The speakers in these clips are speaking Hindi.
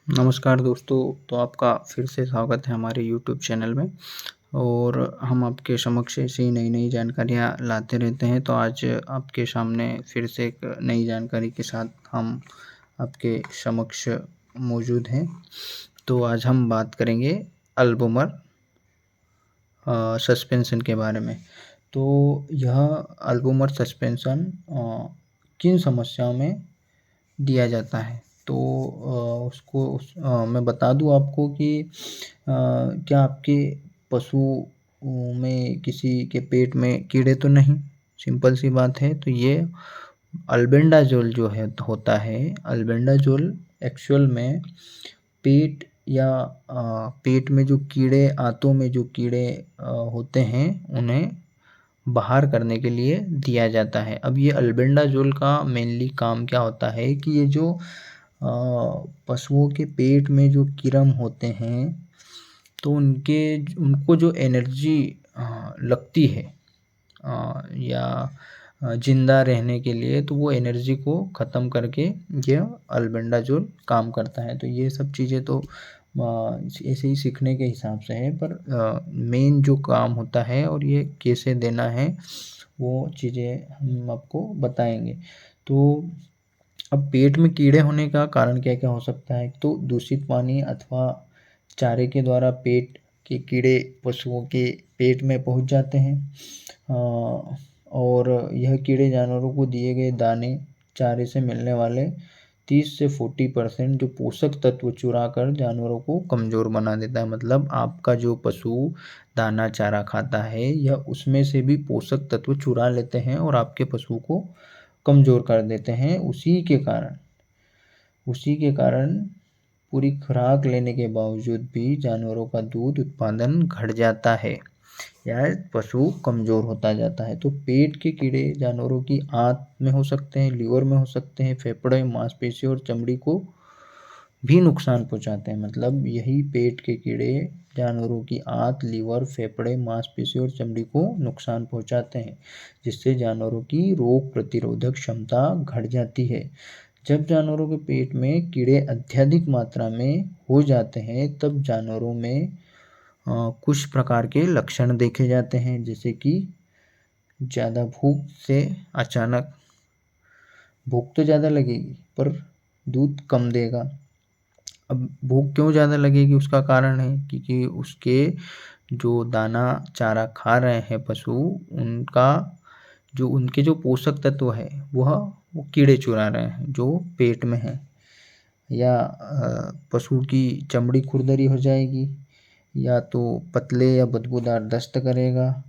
नमस्कार दोस्तों, तो आपका फिर से स्वागत है हमारे यूट्यूब चैनल में और हम आपके समक्ष ऐसी नई-नई जानकारियाँ लाते रहते हैं। तो आज आपके सामने फिर से एक नई जानकारी के साथ हम आपके समक्ष मौजूद हैं। तो आज हम बात करेंगे अल्बोमर सस्पेंशन के बारे में। तो यह अल्बोमर सस्पेंशन किन समस्याओं में दिया जाता है? तो मैं बता दूँ आपको कि क्या आपके पशु में किसी के पेट में कीड़े तो नहीं? सिंपल सी बात है। तो ये अल्बेंडाज़ोल जो है होता है, अल्बेंडाज़ोल एक्चुअल में पेट या पेट में जो कीड़े, आंतों में जो कीड़े होते हैं, उन्हें बाहर करने के लिए दिया जाता है। अब ये अल्बेंडाज़ोल का मेनली काम क्या होता है कि ये जो पशुओं के पेट में जो कीड़े होते हैं, तो उनको जो एनर्जी लगती है या ज़िंदा रहने के लिए, तो वो एनर्जी को ख़त्म करके यह अल्बेंडाज़ोल काम करता है। तो ये सब चीज़ें तो ऐसे ही सीखने के हिसाब से है, पर मेन जो काम होता है और ये कैसे देना है, वो चीज़ें हम आपको बताएँगे। तो अब पेट में कीड़े होने का कारण क्या-क्या हो सकता है? तो दूषित पानी अथवा चारे के द्वारा पेट के कीड़े पशुओं के पेट में पहुँच जाते हैं। और यह कीड़े जानवरों को दिए गए दाने, चारे से मिलने वाले 30 से 40% जो पोषक तत्व चुराकर जानवरों को कमज़ोर बना देता है। मतलब आपका जो पशु दाना चारा खाता है, यह उसमें से भी पोषक तत्व चुरा लेते हैं और आपके पशु को कमज़ोर कर देते हैं। उसी के कारण पूरी खुराक लेने के बावजूद भी जानवरों का दूध उत्पादन घट जाता है या पशु कमज़ोर होता जाता है। तो पेट के कीड़े जानवरों की आंत में हो सकते हैं, लीवर में हो सकते हैं, फेफड़े, मांसपेशी और चमड़ी को भी नुकसान पहुँचाते हैं। मतलब यही पेट के कीड़े जानवरों की आंत, लीवर, फेफड़े, मांसपेशी और चमड़ी को नुकसान पहुँचाते हैं, जिससे जानवरों की रोग प्रतिरोधक क्षमता घट जाती है। जब जानवरों के पेट में कीड़े अत्यधिक मात्रा में हो जाते हैं, तब जानवरों में कुछ प्रकार के लक्षण देखे जाते हैं, जैसे कि ज़्यादा भूख से अचानक भूख तो ज़्यादा लगेगी पर दूध कम देगा। अब भूख क्यों ज़्यादा लगेगी, उसका कारण है क्योंकि उसके जो दाना चारा खा रहे हैं पशु, उनके जो पोषक तत्व है वो कीड़े चुरा रहे हैं जो पेट में है। या पशु की चमड़ी खुरदरी हो जाएगी, या तो पतले या बदबूदार दस्त करेगा,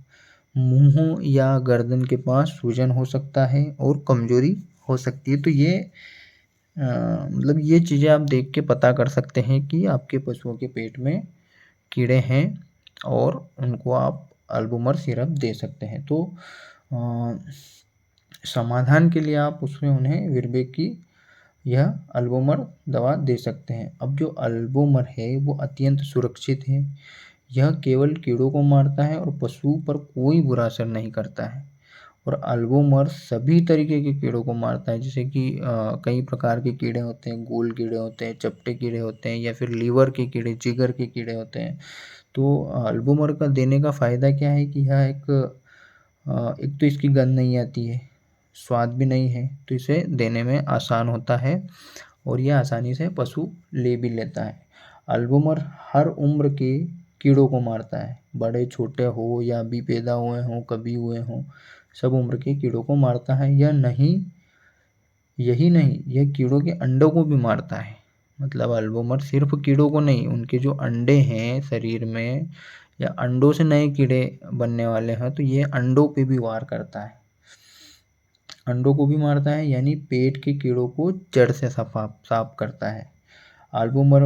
मुँह या गर्दन के पास सूजन हो सकता है और कमज़ोरी हो सकती है। तो ये मतलब ये चीज़ें आप देख के पता कर सकते हैं कि आपके पशुओं के पेट में कीड़े हैं और उनको आप अल्बोमर सिरप दे सकते हैं। तो समाधान के लिए आप उसमें उन्हें विरबेक की यह अल्बोमर दवा दे सकते हैं। अब जो अल्बोमर है वो अत्यंत सुरक्षित है। यह केवल कीड़ों को मारता है और पशु पर कोई बुरा असर नहीं करता है। और अल्बोमर सभी तरीके के कीड़ों को मारता है, जैसे कि कई प्रकार के कीड़े होते हैं, गोल कीड़े होते हैं, चपटे कीड़े होते हैं, या फिर लीवर के कीड़े, जिगर के कीड़े होते हैं। तो अल्बोमर का देने का फ़ायदा क्या है कि यह एक तो इसकी गंध नहीं आती है, स्वाद भी नहीं है, तो इसे देने में आसान होता है और यह आसानी से पशु ले भी लेता है। अल्बोमर हर उम्र के कीड़ों को मारता है, बड़े छोटे हो या अभी पैदा हुए हों, कभी हुए हों, सब उम्र के कीड़ों को मारता है। यही नहीं, यह कीड़ों के अंडों को भी मारता है। मतलब अल्बोमर सिर्फ कीड़ों को नहीं, उनके जो अंडे हैं शरीर में या अंडों से नए कीड़े बनने वाले हैं, तो ये अंडों पे भी वार करता है, अंडों को भी मारता है, यानी पेट के कीड़ों को जड़ से साफ करता है। अल्बोमर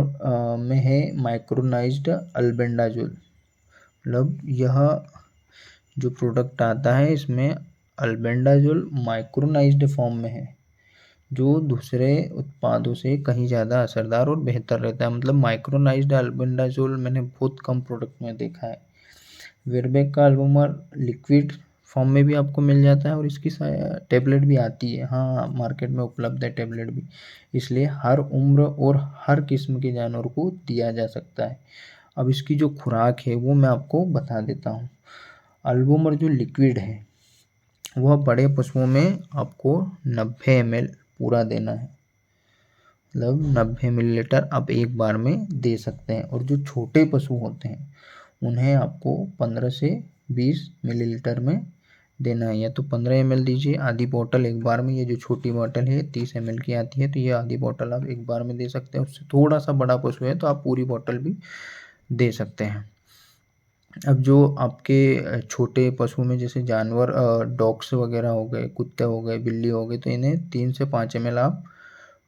में है माइक्रोनाइज्ड अल्बेंडाजोल। मतलब यह जो प्रोडक्ट आता है इसमें अल्बेंडाजोल माइक्रोनाइज्ड फॉर्म में है, जो दूसरे उत्पादों से कहीं ज़्यादा असरदार और बेहतर रहता है। मतलब माइक्रोनाइज्ड अल्बेंडाजोल मैंने बहुत कम प्रोडक्ट में देखा है। विरबेक का अल्बोमर लिक्विड फॉर्म में भी आपको मिल जाता है और इसकी टेबलेट भी आती है। हाँ, मार्केट में उपलब्ध है टेबलेट भी, इसलिए हर उम्र और हर किस्म के जानवर को दिया जा सकता है। अब इसकी जो खुराक है वो मैं आपको बता देता हूँ। अल्बोमर जो लिक्विड है वह बड़े पशुओं में आपको 90 ml पूरा देना है, मतलब 90 मिलीलीटर आप एक बार में दे सकते हैं। और जो छोटे पशु होते हैं उन्हें आपको 15 से 20 मिलीलीटर में देना है। या तो 15 ml दीजिए आधी बोतल एक बार में, ये जो छोटी बोतल है 30 ml की आती है, तो ये आधी बोतल आप एक बार में दे सकते हैं। उससे थोड़ा सा बड़ा पशु है तो आप पूरी बोतल भी दे सकते हैं। अब जो आपके छोटे पशु में जैसे जानवर डॉग्स वगैरह हो गए, कुत्ते हो गए, बिल्ली हो गई, तो इन्हें 3 से 5 ml आप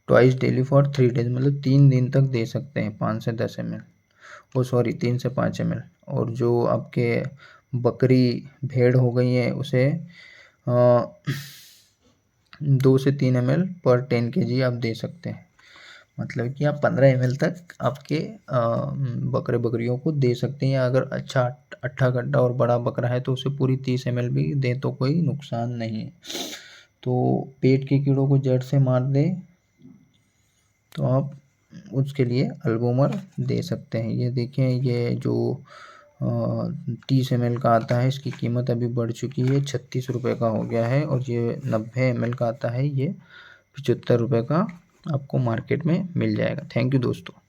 ट्वाइस डेली फॉर 3 डेज, मतलब 3 दिन तक दे सकते हैं 5 से 10 ml, ओ सॉरी 3 से 5 ml। और जो आपके बकरी भेड़ हो गई है उसे 2 से 3 ml पर 10 kg आप दे सकते हैं। मतलब कि आप 15 ml तक आपके बकरे बकरियों को दे सकते हैं। या अगर अच्छा अट्ठा गड्ढा और बड़ा बकरा है तो उसे पूरी 30 ml भी दें तो कोई नुकसान नहीं है। तो पेट के कीड़ों को जड़ से मार दे तो आप उसके लिए अल्बोमर दे सकते हैं। ये देखें, ये जो 30 ml का आता है इसकी कीमत अभी बढ़ चुकी है, 36 रुपये का हो गया है। और ये 90 ml का आता है, ये 75 रुपये का आपको मार्केट में मिल जाएगा। थैंक यू दोस्तों।